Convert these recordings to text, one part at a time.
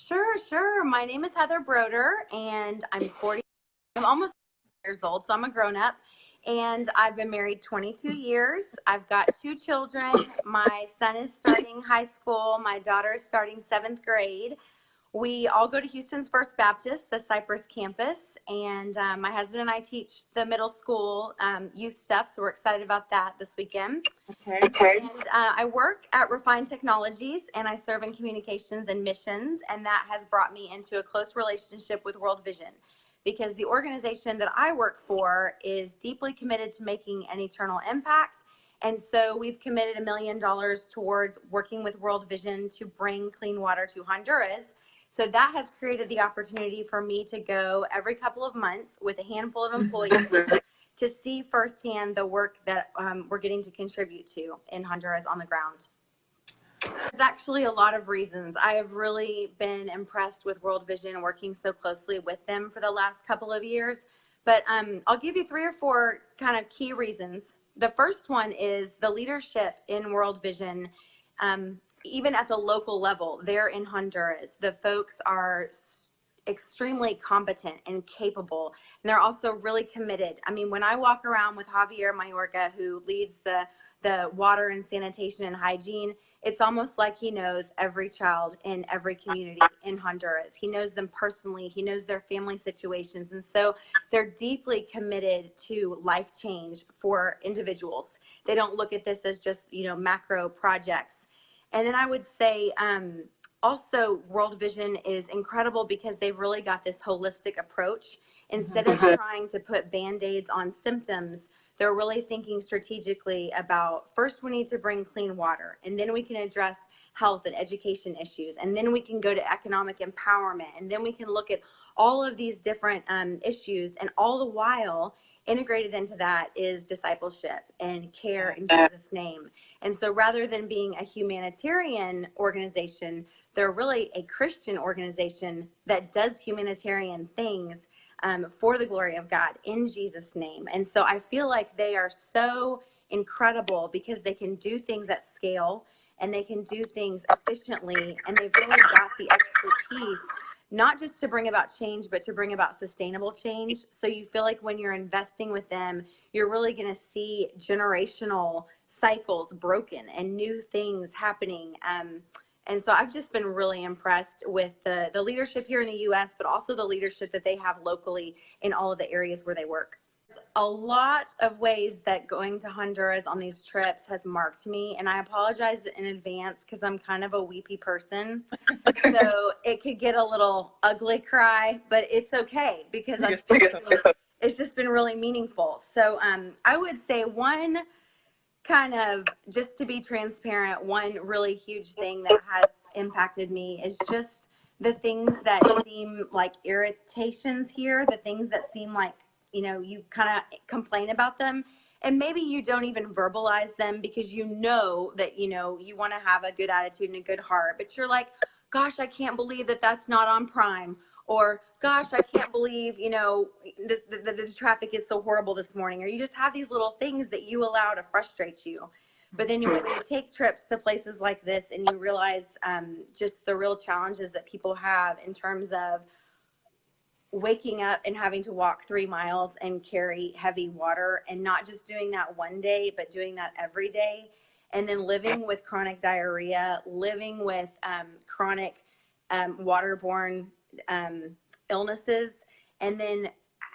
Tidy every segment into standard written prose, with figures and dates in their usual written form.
Sure, sure. My name is Heather Broeder, and I'm almost years old, so I'm a grown up. And I've been married 22 years. I've got 2 children. My son is starting high school. My daughter is starting 7th grade. We all go to Houston's First Baptist, the Cypress campus, and my husband and I teach the middle school youth stuff, so we're excited about that this weekend. Okay. And I work at Refined Technologies, and I serve in communications and missions, and that has brought me into a close relationship with World Vision, because the organization that I work for is deeply committed to making an eternal impact. And so we've committed $1 million towards working with World Vision to bring clean water to Honduras. So that has created the opportunity for me to go every couple of months with a handful of employees to see firsthand the work that we're getting to contribute to in Honduras on the ground. There's actually a lot of reasons. I have really been impressed with World Vision, working so closely with them for the last couple of years. But I'll give you 3 or 4 kind of key reasons. The first one is the leadership in World Vision. Even at the local level, there in Honduras, the folks are extremely competent and capable, and they're also really committed. I mean, when I walk around with Javier Mayorga, who leads the water and sanitation and hygiene, it's almost like he knows every child in every community in Honduras. He knows them personally. He knows their family situations. And so they're deeply committed to life change for individuals. They don't look at this as just, macro projects. And then I would say also World Vision is incredible because they've really got this holistic approach. Instead of trying to put Band-Aids on symptoms, they're really thinking strategically about, first we need to bring clean water, and then we can address health and education issues, and then we can go to economic empowerment, and then we can look at all of these different issues, and all the while integrated into that is discipleship and care in Jesus' name. And so rather than being a humanitarian organization, they're really a Christian organization that does humanitarian things for the glory of God in Jesus' name. And so I feel like they are so incredible because they can do things at scale and they can do things efficiently, and they've really got the expertise, not just to bring about change, but to bring about sustainable change. So you feel like when you're investing with them, you're really going to see generational cycles broken and new things happening. And so I've just been really impressed with the leadership here in the U.S., but also the leadership that they have locally in all of the areas where they work. A lot of ways that going to Honduras on these trips has marked me, and I apologize in advance because I'm kind of a weepy person. So it could get a little ugly cry, but it's okay because it's just been really meaningful. So I would say one kind of, just to be transparent, one really huge thing that has impacted me is just the things that seem like irritations here, the things that seem like, you kind of complain about them, and maybe you don't even verbalize them because you know that, you want to have a good attitude and a good heart, but you're like, gosh, I can't believe that that's not on Prime. Or, gosh, I can't believe, the traffic is so horrible this morning. Or you just have these little things that you allow to frustrate you. But then when you take trips to places like this and you realize just the real challenges that people have in terms of waking up and having to walk 3 miles and carry heavy water, and not just doing that one day, but doing that every day. And then living with chronic diarrhea, living with chronic waterborne illnesses, and then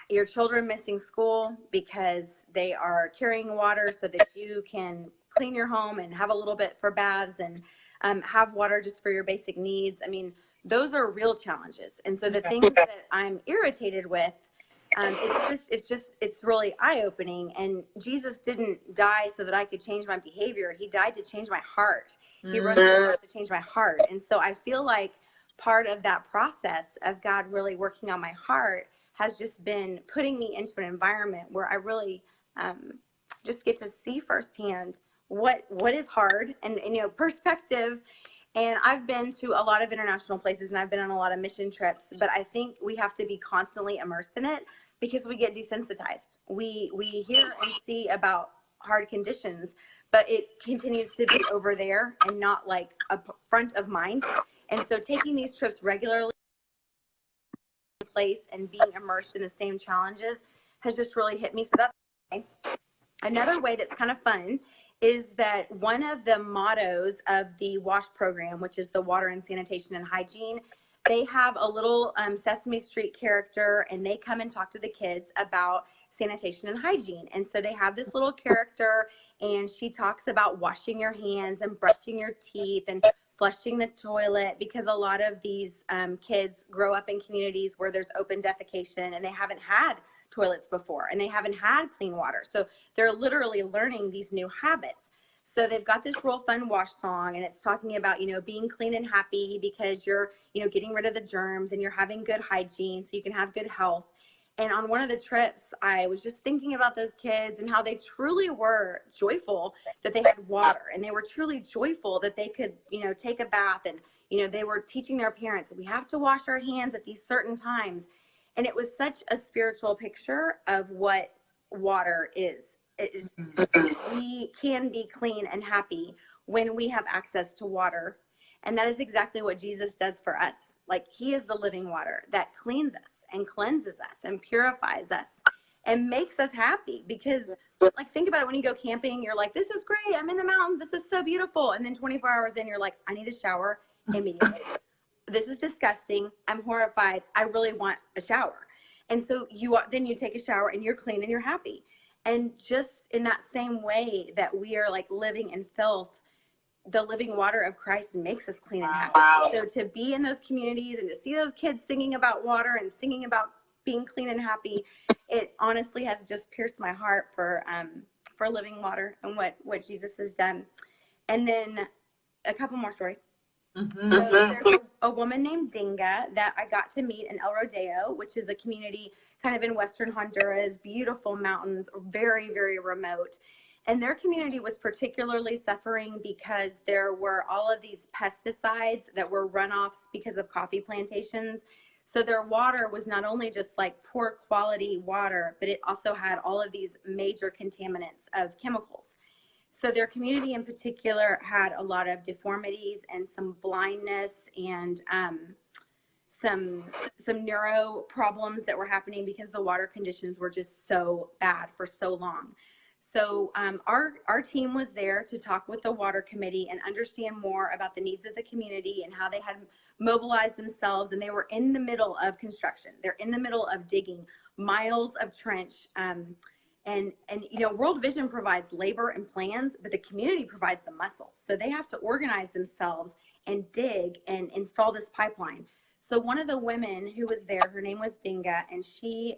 your children missing school because they are carrying water so that you can clean your home and have a little bit for baths and have water just for your basic needs. I mean, those are real challenges. And so the things that I'm irritated with, it's really eye-opening. And Jesus didn't die so that I could change my behavior. He died to change my heart. He rose to change my heart. And so I feel like part of that process of God really working on my heart has just been putting me into an environment where I really just get to see firsthand what is hard and perspective. And I've been to a lot of international places, and I've been on a lot of mission trips, but I think we have to be constantly immersed in it because we get desensitized. We hear and see about hard conditions, but it continues to be over there and not like a front of mind. And so taking these trips regularly in place and being immersed in the same challenges has just really hit me. So that's okay. Another way that's kind of fun is that one of the mottos of the WASH program, which is the Water and Sanitation and Hygiene, they have a little Sesame Street character, and they come and talk to the kids about sanitation and hygiene. And so they have this little character, and she talks about washing your hands and brushing your teeth and flushing the toilet, because a lot of these kids grow up in communities where there's open defecation and they haven't had toilets before and they haven't had clean water. So they're literally learning these new habits. So they've got this real fun wash song, and it's talking about, you know, being clean and happy because you're, you know, getting rid of the germs and you're having good hygiene so you can have good health. And on one of the trips, I was just thinking about those kids and how they truly were joyful that they had water, and they were truly joyful that they could, you know, take a bath. And, you know, they were teaching their parents that we have to wash our hands at these certain times. And it was such a spiritual picture of what water is. We can be clean and happy when we have access to water. And that is exactly what Jesus does for us. Like, he is the living water that cleans us and cleanses us and purifies us and makes us happy. Because, like, think about it, when you go camping, you're like, this is great, I'm in the mountains, this is so beautiful. And then 24 hours in, you're like, I need a shower immediately. This is disgusting, I'm horrified, I really want a shower. And so then you take a shower and you're clean and you're happy. And just in that same way that we are like living in filth, the living water of Christ makes us clean and happy. Wow. So to be in those communities and to see those kids singing about water and singing about being clean and happy, it honestly has just pierced my heart for living water and what Jesus has done. And then a couple more stories. Mm-hmm. So there's a woman named Dinga that I got to meet in El Rodeo, which is a community kind of in western Honduras, beautiful mountains, very, very remote. And their community was particularly suffering because there were all of these pesticides that were runoffs because of coffee plantations. So their water was not only just like poor quality water, but it also had all of these major contaminants of chemicals. So their community in particular had a lot of deformities and some blindness and some neuro problems that were happening because the water conditions were just so bad for so long. So our team was there to talk with the water committee and understand more about the needs of the community and how they had mobilized themselves. And they were in the middle of construction. They're in the middle of digging miles of trench. And you know, World Vision provides labor and plans, but the community provides the muscle. So they have to organize themselves and dig and install this pipeline. So one of the women who was there, her name was Dinga, and she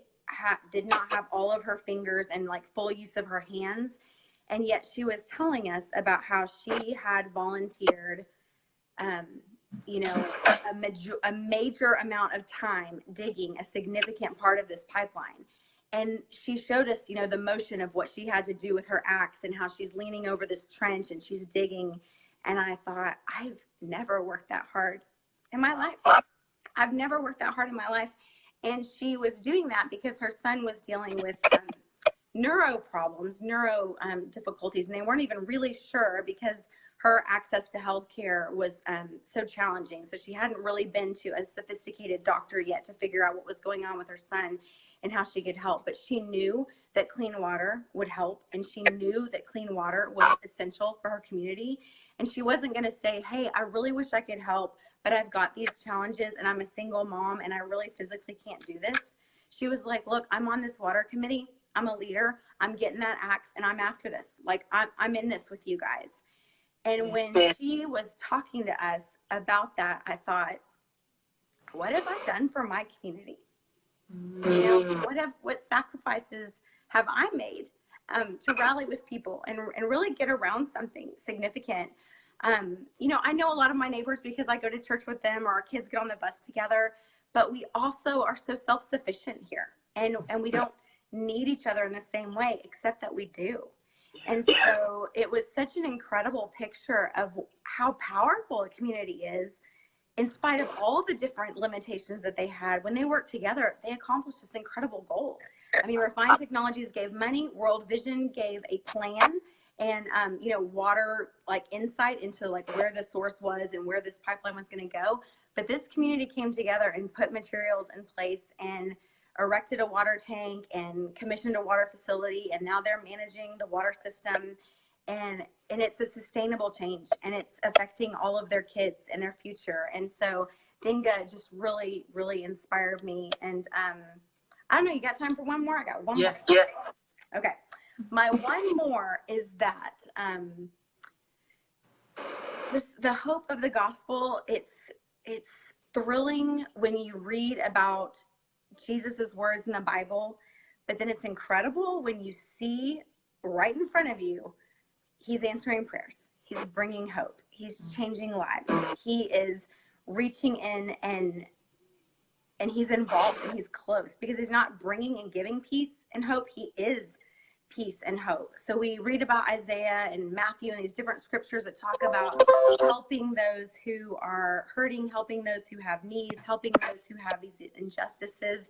did not have all of her fingers and like full use of her hands. And yet she was telling us about how she had volunteered, you know, a major amount of time digging a significant part of this pipeline. And she showed us, you know, the motion of what she had to do with her axe and how she's leaning over this trench and she's digging. And I thought, I've never worked that hard in my life. I've never worked that hard in my life. And she was doing that because her son was dealing with neuro problems, neuro difficulties, and they weren't even really sure because her access to healthcare was so challenging. So she hadn't really been to a sophisticated doctor yet to figure out what was going on with her son and how she could help. But she knew that clean water would help, and she knew that clean water was essential for her community. And she wasn't going to say, hey, I really wish I could help, but I've got these challenges and I'm a single mom and I really physically can't do this. She was like, look, I'm on this water committee. I'm a leader. I'm getting that axe and I'm after this. Like, I'm in this with you guys. And when she was talking to us about that, I thought, what have I done for my community? You know, what sacrifices have I made to rally with people and really get around something significant? You know, I know a lot of my neighbors because I go to church with them or our kids get on the bus together, but we also are so self-sufficient here and we don't need each other in the same way, except that we do. And so it was such an incredible picture of how powerful a community is in spite of all the different limitations that they had. When they worked together, they accomplished this incredible goal. I mean, Refined Technologies gave money, World Vision gave a plan, and, you know, water, like insight into like where the source was and where this pipeline was going to go. But this community came together and put materials in place and erected a water tank and commissioned a water facility. And now they're managing the water system, and it's a sustainable change, and it's affecting all of their kids and their future. And so Dinga just really, really inspired me. And I don't know, you got time for one more? I got one more. Yes. Okay. My one more is that just the hope of the gospel. It's thrilling when you read about Jesus's words in the Bible, but then it's incredible when you see right in front of you, he's answering prayers. He's bringing hope. He's changing lives. He is reaching in and he's involved and he's close, because he's not bringing and giving peace and hope. He is peace and hope. So we read about Isaiah and Matthew and these different scriptures that talk about helping those who are hurting, helping those who have needs, helping those who have these injustices.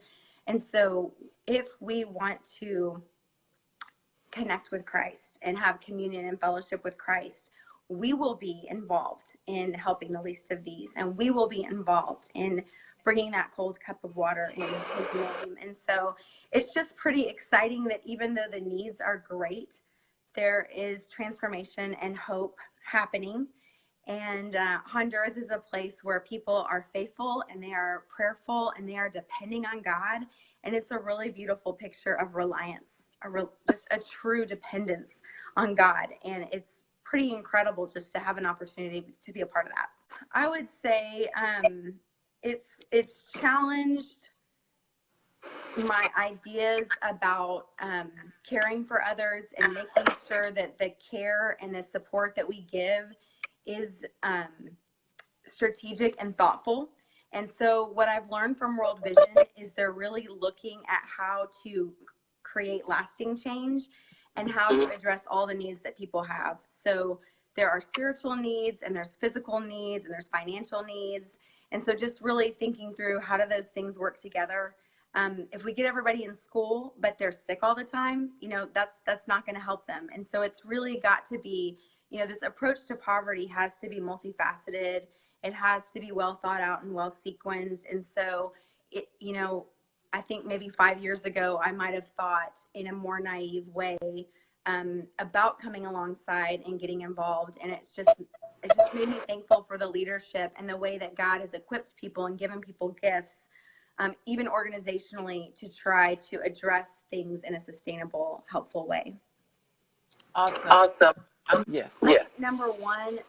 And so if we want to connect with Christ and have communion and fellowship with Christ, we will be involved in helping the least of these, and we will be involved in bringing that cold cup of water in his name. And so it's just pretty exciting that even though the needs are great, there is transformation and hope happening. And Honduras is a place where people are faithful and they are prayerful and they are depending on God. And it's a really beautiful picture of reliance, just a true dependence on God. And it's pretty incredible just to have an opportunity to be a part of that. I would say it's challenged my ideas about caring for others and making sure that the care and the support that we give is strategic and thoughtful. And so what I've learned from World Vision is they're really looking at how to create lasting change and how to address all the needs that people have. So there are spiritual needs, and there's physical needs, and there's financial needs. And so just really thinking through how do those things work together. If we get everybody in school, but they're sick all the time, you know, that's not going to help them. And so it's really got to be, you know, this approach to poverty has to be multifaceted. It has to be well thought out and well sequenced. And so, it, you know, I think maybe 5 years ago, I might have thought in a more naive way about coming alongside and getting involved. And it just made me thankful for the leadership and the way that God has equipped people and given people gifts, even organizationally, to try to address things in a sustainable, helpful way. Awesome. Yes. Number one,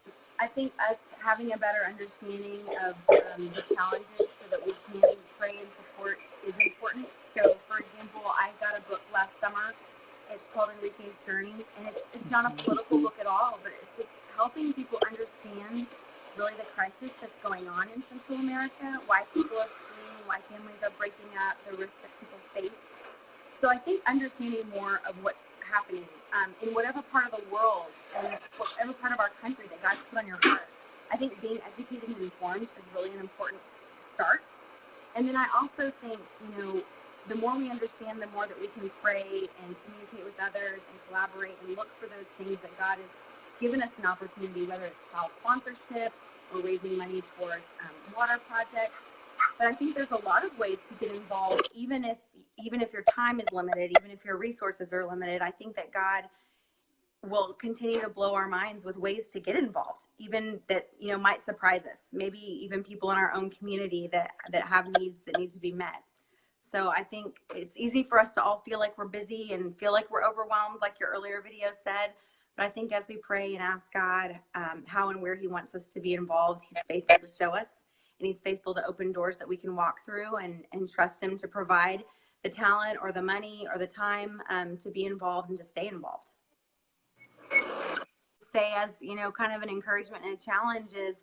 I think us having a better understanding of the challenges so that we can pray and support is important. So, for example, I got a book last summer. It's called Enrique's Journey, and it's not a political book at all, but it's just helping people understand really the crisis that's going on in Central America, why people are fleeing, why families are breaking up, the risks that people face. So I think understanding more of what's happening in whatever part of the world and whatever part of our country that God's put on your heart, I think being educated and informed is really an important start. And then I also think, you know, the more we understand, the more that we can pray and communicate with others and collaborate and look for those things that God has given us an opportunity, whether it's child sponsorship or raising money towards water projects. But I think there's a lot of ways to get involved, even if your time is limited, even if your resources are limited. I think that God will continue to blow our minds with ways to get involved, even that, you know, might surprise us. Maybe even people in our own community that have needs that need to be met. So I think it's easy for us to all feel like we're busy and feel like we're overwhelmed, like your earlier video said. But I think as we pray and ask God how and where he wants us to be involved, he's faithful to show us, and he's faithful to open doors that we can walk through, and trust him to provide the talent or the money or the time to be involved and to stay involved. Say, as you know, kind of an encouragement and a challenge is,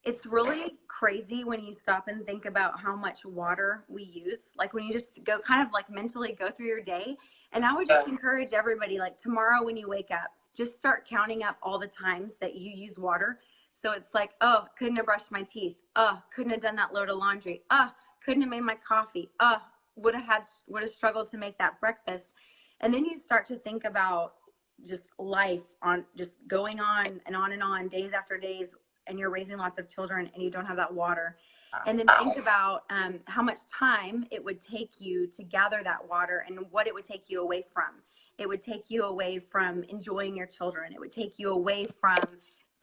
it's really crazy when you stop and think about how much water we use. Like when you just go kind of like mentally go through your day. And I would just encourage everybody, like tomorrow when you wake up, just start counting up all the times that you use water. So it's like, oh, couldn't have brushed my teeth. Oh, couldn't have done that load of laundry. Oh, couldn't have made my coffee. Oh, would have struggled to make that breakfast. And then you start to think about just life on just going on and on, days after days, and you're raising lots of children and you don't have that water. And then think about how much time it would take you to gather that water and what it would take you away from. It would take you away from enjoying your children. It would take you away from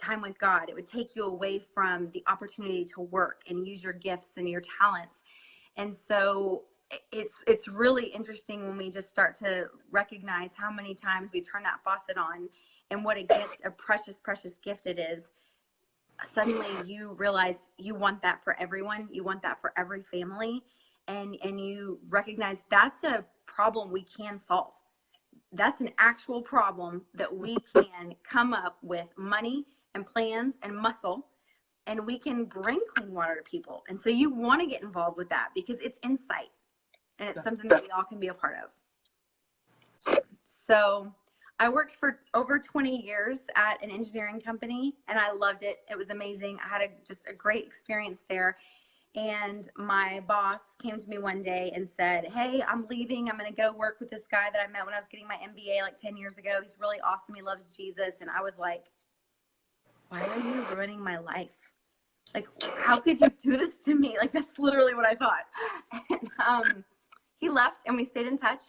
time with God. It would take you away from the opportunity to work and use your gifts and your talents. And so it's really interesting when we just start to recognize how many times we turn that faucet on and what a gift, a precious, precious gift it is. Suddenly you realize you want that for everyone. You want that for every family. And you recognize that's a problem we can solve. That's an actual problem that we can come up with money and plans and muscle, and we can bring clean water to people. And so you want to get involved with that because it's insight and it's something that we all can be a part of. So I worked for over 20 years at an engineering company and I loved it. It was amazing. I had just a great experience there. And my boss came to me one day and said, hey, I'm leaving. I'm going to go work with this guy that I met when I was getting my MBA like 10 years ago. He's really awesome. He loves Jesus. And I was like, why are you ruining my life? Like, how could you do this to me? Like, that's literally what I thought. And he left and we stayed in touch.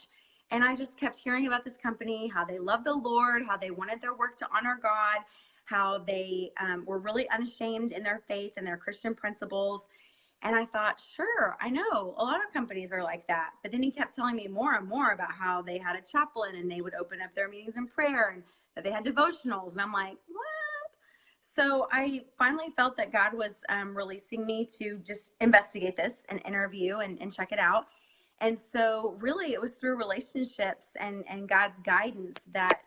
And I just kept hearing about this company, how they love the Lord, how they wanted their work to honor God, how they were really unashamed in their faith and their Christian principles. And I thought, sure, I know a lot of companies are like that. But then he kept telling me more and more about how they had a chaplain and they would open up their meetings in prayer and that they had devotionals. And I'm like, what? So I finally felt that God was releasing me to just investigate this and interview and check it out. And so really it was through relationships and God's guidance that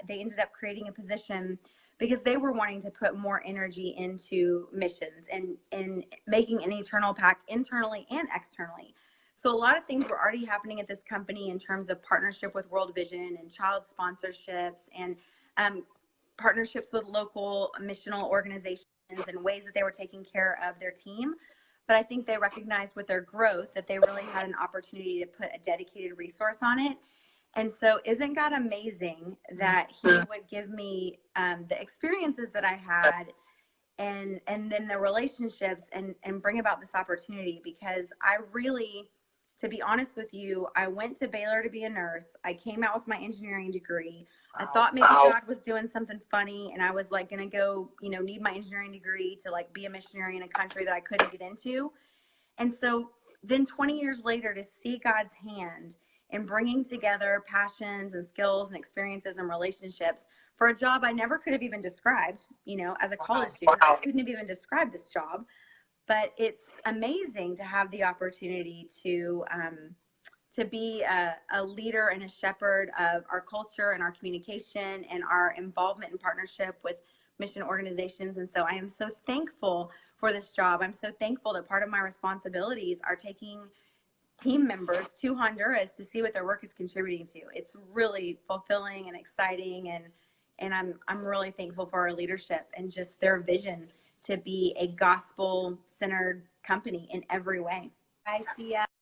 they ended up creating a position because they were wanting to put more energy into missions and making an eternal pact internally and externally. So a lot of things were already happening at this company in terms of partnership with World Vision and child sponsorships and partnerships with local missional organizations and ways that they were taking care of their team. But I think they recognized with their growth that they really had an opportunity to put a dedicated resource on it. And so isn't God amazing that he would give me the experiences that I had and then the relationships and bring about this opportunity? Because I really, to be honest with you, I went to Baylor to be a nurse. I came out with my engineering degree. I thought maybe God was doing something funny and I was like going to go, need my engineering degree to like be a missionary in a country that I couldn't get into. And so then 20 years later to see God's hand in bringing together passions and skills and experiences and relationships for a job I never could have even described, as a college student, I couldn't have even described this job. But it's amazing to have the opportunity to be a leader and a shepherd of our culture and our communication and our involvement and partnership with mission organizations. And so I am so thankful for this job. I'm so thankful that part of my responsibilities are taking team members to Honduras to see what their work is contributing to. It's really fulfilling and exciting, and I'm really thankful for our leadership and just their vision to be a gospel-centered company in every way. Bye, see ya.